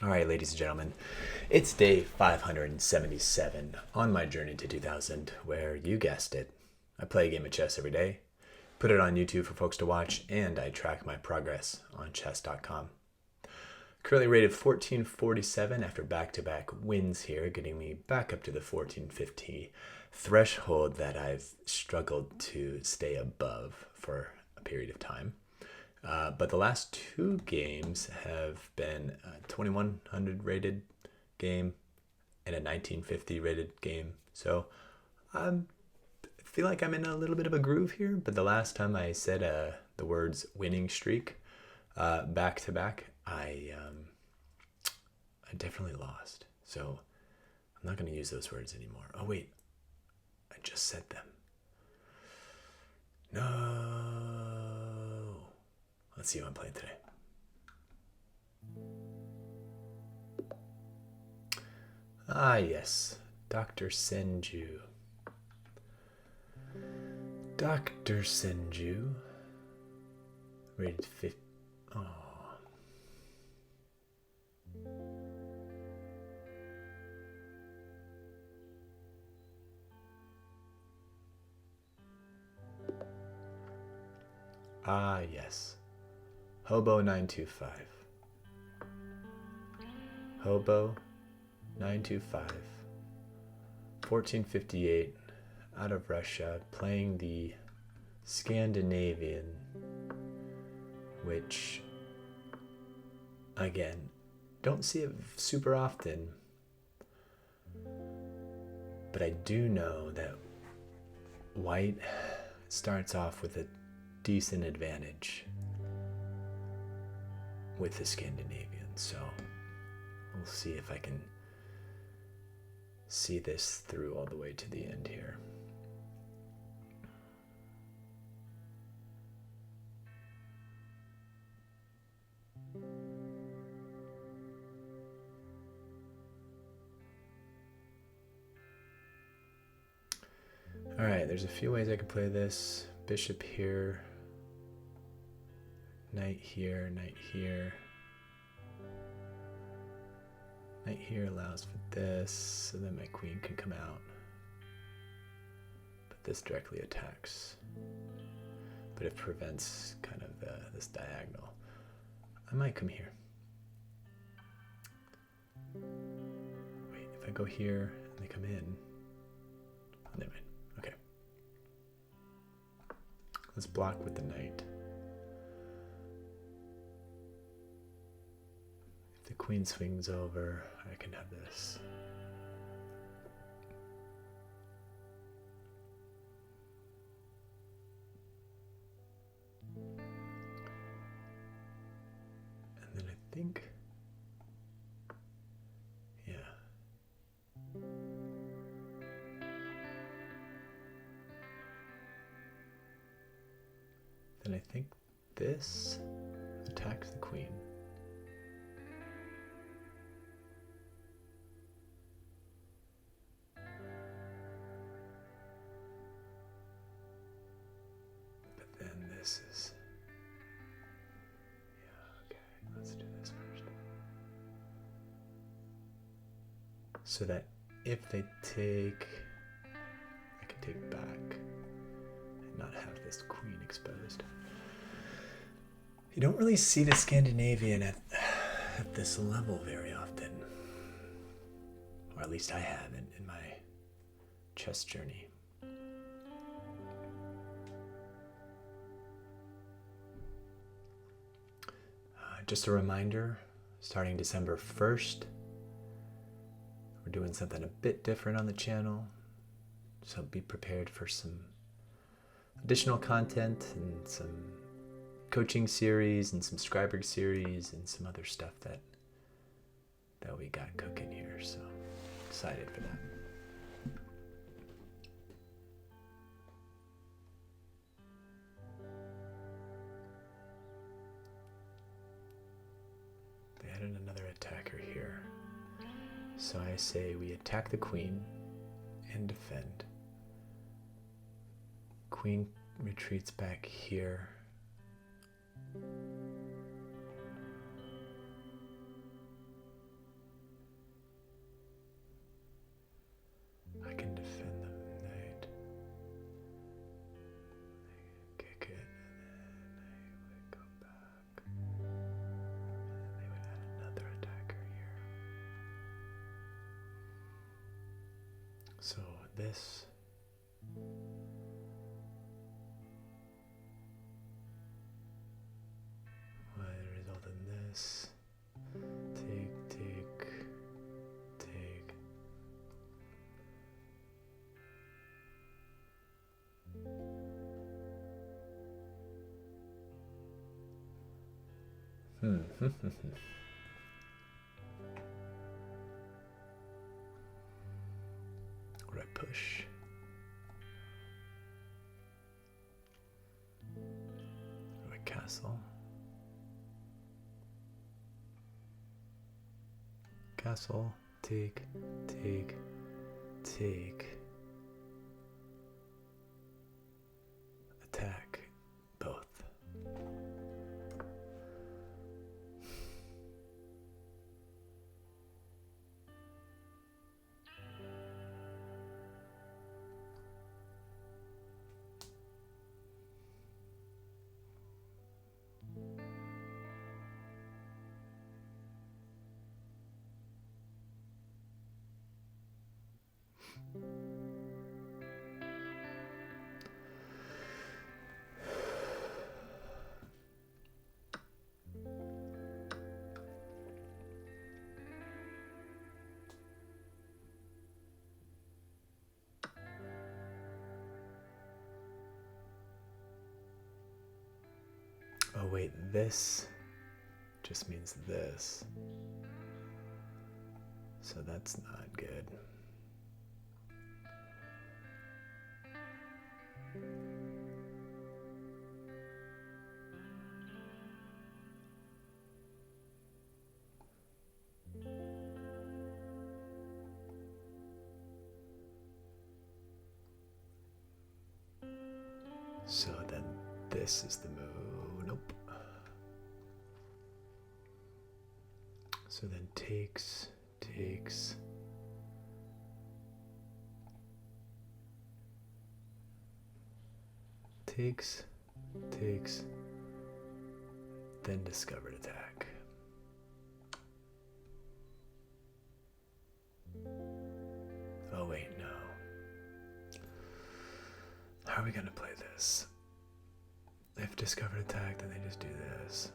All right, ladies and gentlemen, it's day 577 on my journey to 2000, where you guessed it, I play a game of chess every day, put it on YouTube for folks to watch, and I track my progress on chess.com. Currently rated 1447 after back-to-back wins here, getting me back up to the 1450 threshold that I've struggled to stay above for a period of time. But the last two games have been a 2100 rated game and a 1950 rated game. So I feel like I'm in a little bit of a groove here. But the last time I said the words winning streak back to back, I definitely lost. So I'm not going to use those words anymore. Oh, wait. I just said them. No. Let's see who I'm playing today. Ah, yes. Dr. Senju. Dr. Senju. Rated 50. Oh. Ah, yes. Hobo 925. Hobo 925. 1458 out of Russia, playing the Scandinavian, which again, don't see it super often, but I do know that white starts off with a decent advantage with the Scandinavian, so we'll see if I can see this through all the way to the end here. All right, there's a few ways I can play this. Bishop here, knight here, knight here. Knight here allows for this, so then my queen can come out. But this directly attacks. But it prevents kind of this diagonal. I might come here. Wait, if I go here and they come in. Oh, never mind. Okay. Let's block with the knight. If the queen swings over, I can have this. And then I think, yeah. Then I think this attacks the queen. This is, yeah, okay, let's do this first. So that if they take, I can take back and not have this queen exposed. You don't really see the Scandinavian at this level very often, or at least I haven't in my chess journey. Just a reminder, starting December 1st, we're doing something a bit different on the channel, so be prepared for some additional content and some coaching series and subscriber series and some other stuff that we got cooking here, so excited for that. Another attacker here. So I say we attack the queen and defend. Queen retreats back here. So this will result in this. Take, take, take. Right push. Right castle. Castle. Take, take, take. Attack. Both. Oh wait, this just means this. So that's not good. So then this is the move. Nope. So then takes, takes. Takes, takes, then discovered attack. Oh wait, no. How are we gonna play this? If discovered attack, then they just do this.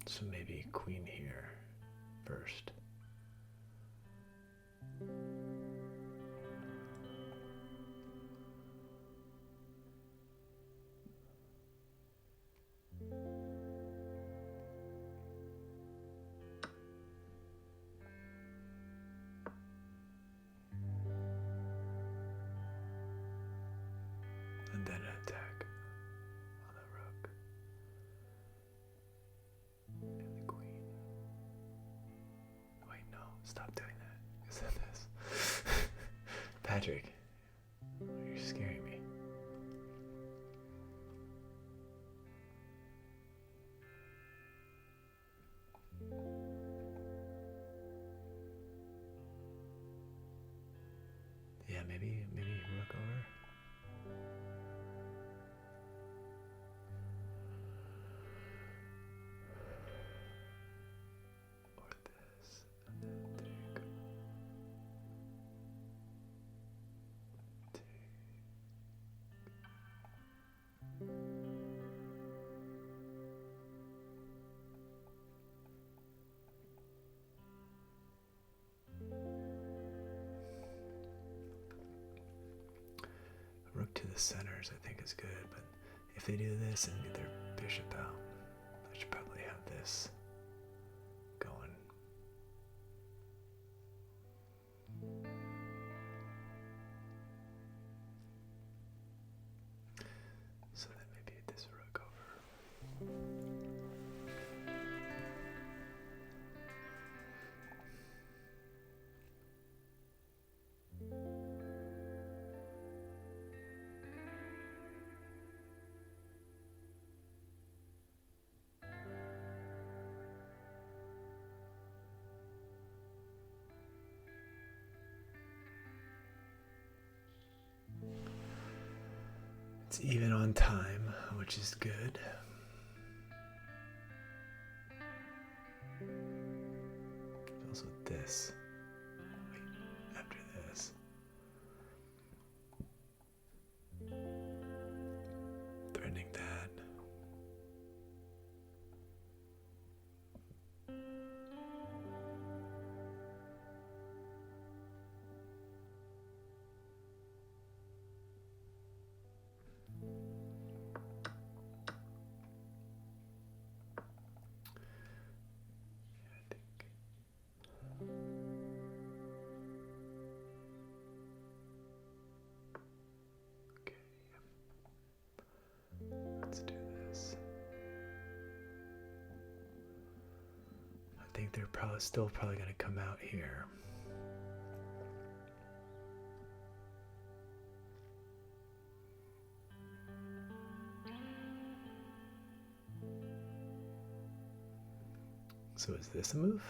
So maybe queen here first. And then an attack on the rook. And the queen. Wait, no, stop doing that. Is that this? Patrick, you're scaring me. Yeah, maybe rook over. Or this, and then take. Rook to the centers, I think is good, but if they do this and get their bishop out, I should probably have this going. So then maybe this rook over. It's even on time, which is good. Also this. Wait, after this. Threatening that. Let's do this. I think they're still probably going to come out here. So is this a move?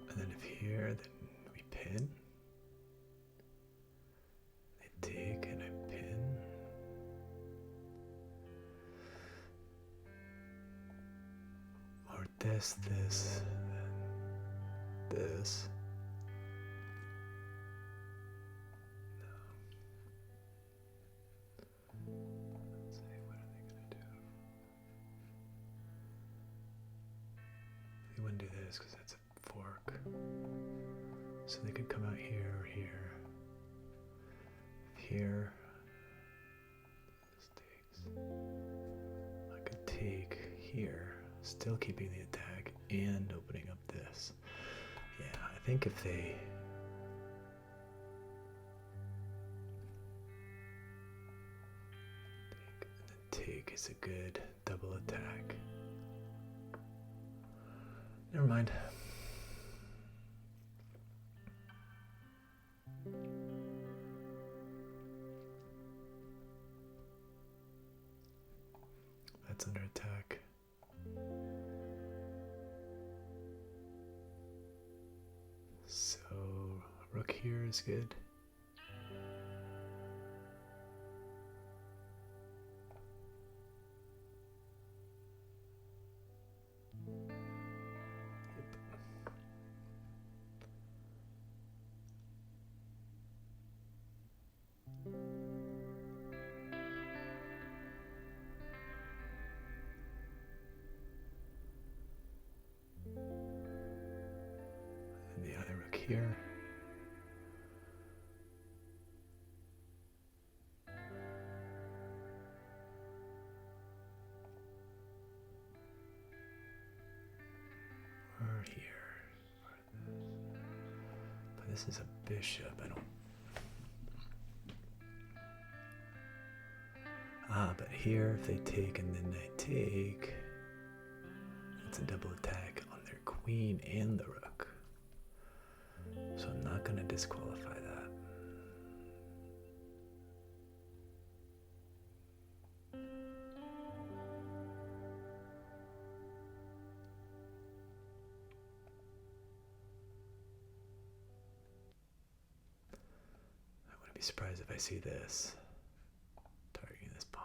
And then if here, then we pin. They take and I pin. Or this, then this. Because that's a fork. So they could come out here or here. Here. This takes. I could take here, still keeping the attack and opening up this. Yeah, I think if they take and then take is a good double attack. Never mind. That's under attack. So, rook here is good. Here. Or here. But this is a bishop. I don't. But here, if they take and then they take, it's a double attack on their queen and the rook. So I'm not going to disqualify that. I wouldn't be surprised if I see this targeting this pawn.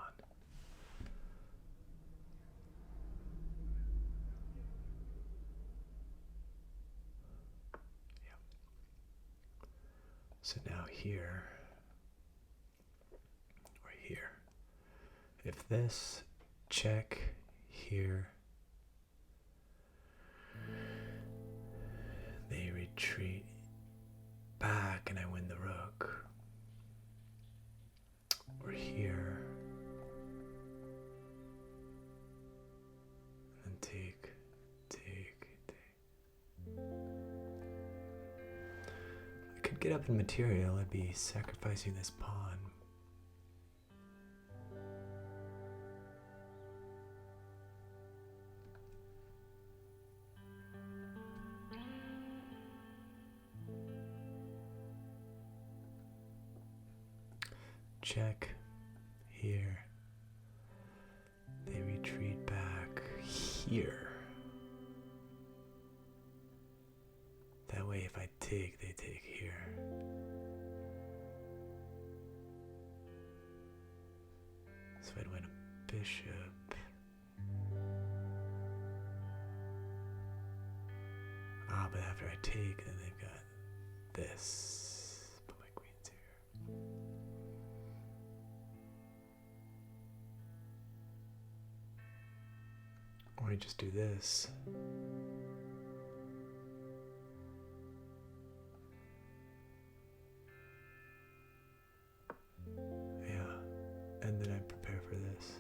So now here, or here, if this check here, they retreat back and I win the rook. Or here, and then take. Get up in material, I'd be sacrificing this pawn. Check here. They retreat back here. That way if I take, they take here. So I'd win a bishop. But after I take, then they've got this. Put my queens here. Or I just do this. Yeah, and then I prepare for this.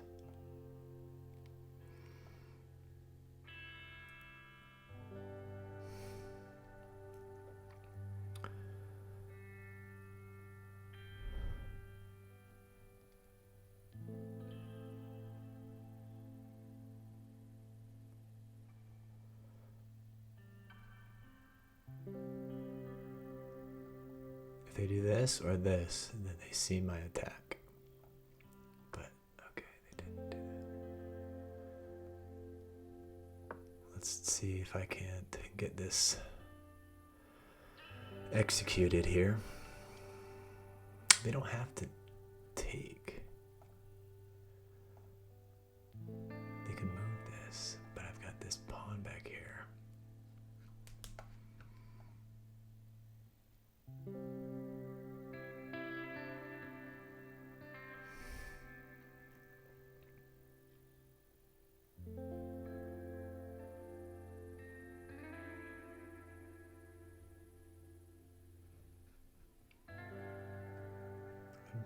If they do this or this, then they see my attack. But, okay, they didn't do that. Let's see if I can't get this executed here. They don't have to take. They can move this, but I've got this pawn back here.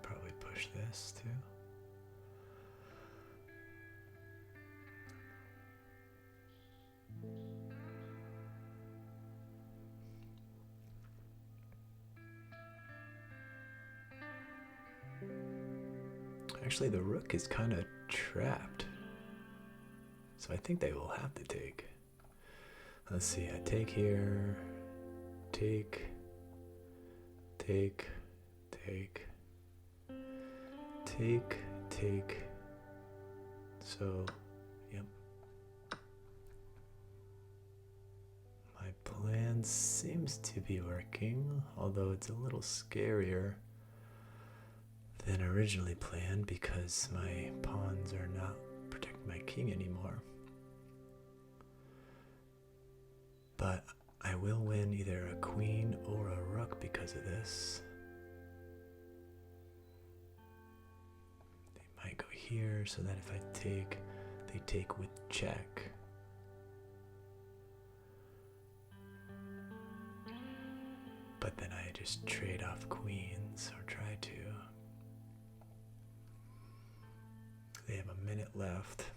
Probably push this too. Actually, the rook is kind of trapped. So I think they will have to take. Let's see, I take here, take, take, take. Take. So, yep. My plan seems to be working, although it's a little scarier than originally planned because my pawns are not protecting my king anymore. But I will win either a queen or a rook because of this. Go here so that if I take, they take with check. But then I just trade off queens, or try to. They have a minute left.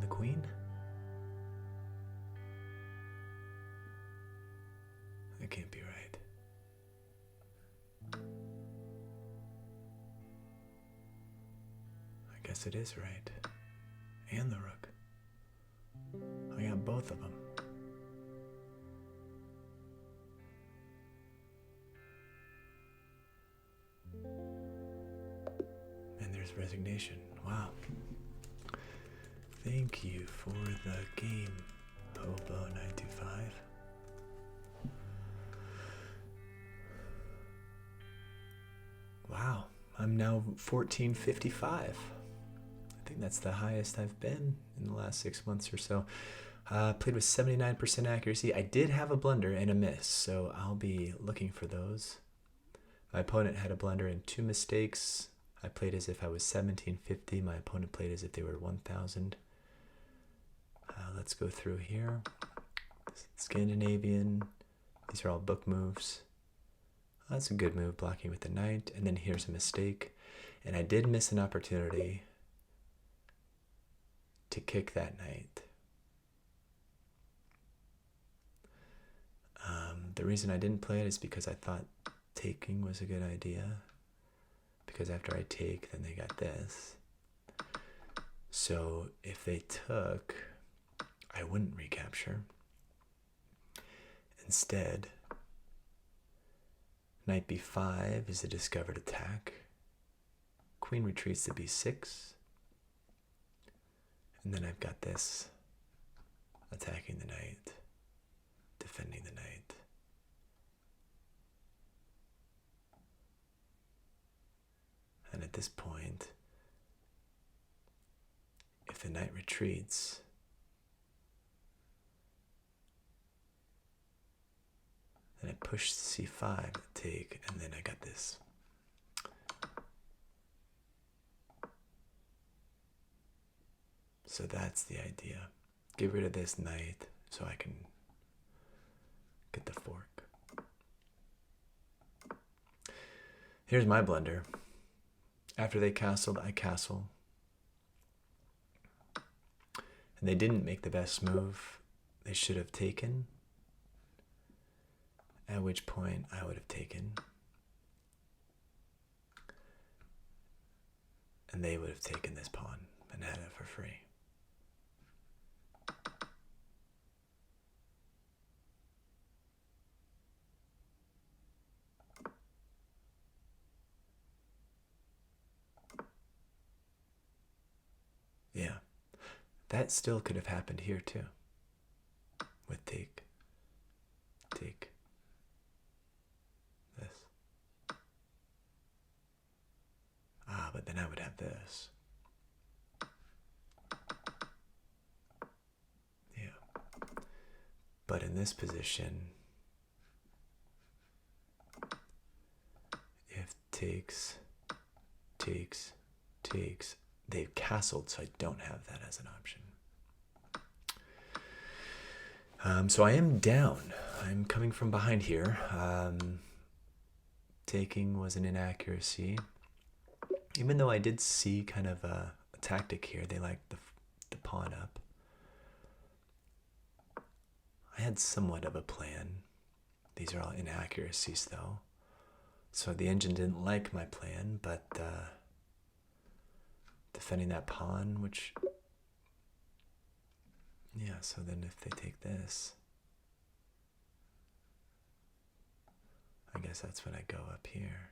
Queen? That can't be right. I guess it is right. And the rook. I got both of them. And there's resignation. Wow. Thank you for the game, Hobo925. Wow, I'm now 1455. I think that's the highest I've been in the last 6 months or so. Played with 79% accuracy. I did have a blunder and a miss, so I'll be looking for those. My opponent had a blunder and 2 mistakes. I played as if I was 1750. My opponent played as if they were 1000. Let's go through here. Scandinavian. These are all book moves. That's a good move, blocking with the knight. And then here's a mistake. And I did miss an opportunity to kick that knight. The reason I didn't play it is because I thought taking was a good idea. Because after I take, then they got this. So if they took, I wouldn't recapture. Instead, knight b5 is a discovered attack. Queen retreats to b6. And then I've got this attacking the knight, defending the knight. And at this point, if the knight retreats, then I push c5, take, and then I got this. So that's the idea. Get rid of this knight so I can get the fork. Here's my blunder. After they castled, I castle. And they didn't make the best move they should have taken. At which point I would have taken. And they would have taken this pawn and had it for free. Yeah, that still could have happened here too. With take, this. But then I would have this. Yeah. But in this position, if takes, they've castled, so I don't have that as an option. So I am down. I'm coming from behind here. Taking was an inaccuracy. Even though I did see kind of a tactic here, they liked the pawn up. I had somewhat of a plan. These are all inaccuracies though. So the engine didn't like my plan, but defending that pawn, which, yeah, so then if they take this, I guess that's when I go up here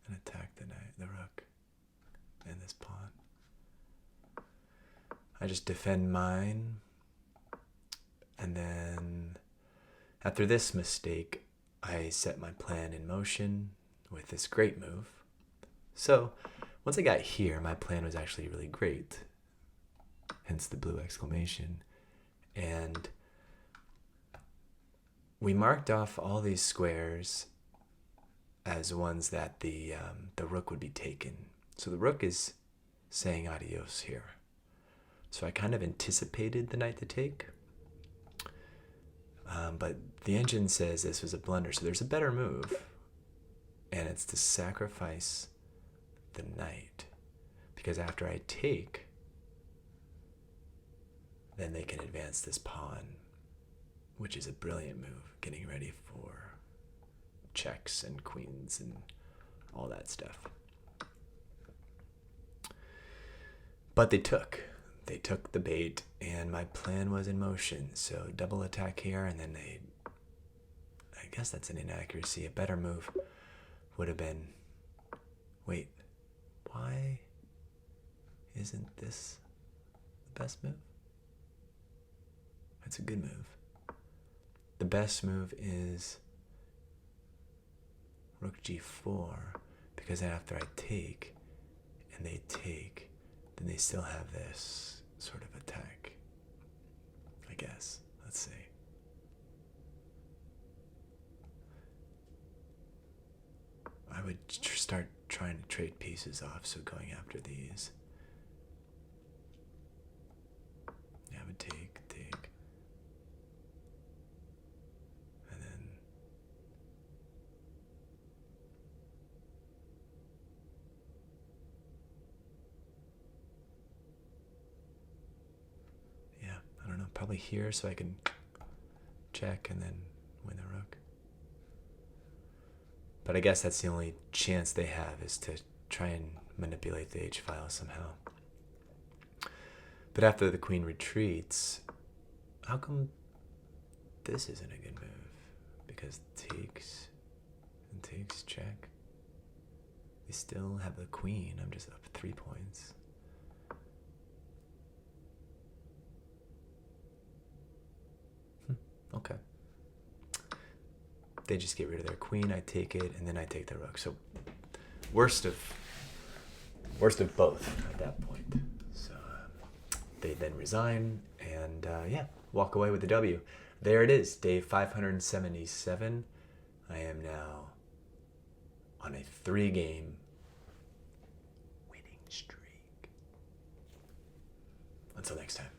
and attack the knight, the rook, and this pawn. I just defend mine, and then after this mistake, I set my plan in motion with this great move. So once I got here, my plan was actually really great, hence the blue exclamation. And we marked off all these squares as ones that the rook would be taken. So the rook is saying adios here. So I kind of anticipated the knight to take. But the engine says this was a blunder, so there's a better move, and it's to sacrifice the knight, because after I take, then they can advance this pawn, which is a brilliant move, getting ready for checks and queens and all that stuff. But they took the bait, and my plan was in motion. So double attack here, and then I guess that's an inaccuracy. A better move would have been, wait, why isn't this the best move? That's a good move. The best move is rook g4, because after I take and they take, then they still have this sort of attack, I guess. Let's see. I would start trying to trade pieces off, so going after these. Yeah, I would take. And then yeah, I don't know, probably here so I can check and then win the rook. But I guess that's the only chance they have, is to try and manipulate the h-file somehow. But after the queen retreats, how come this isn't a good move because takes and takes check. They still have the queen. I'm just up 3 points. Okay. They just get rid of their queen. I take it, and then I take the rook. So worst of both at that point. So they then resign and walk away with the W. There it is, day 577. I am now on a 3-game winning streak. Until next time.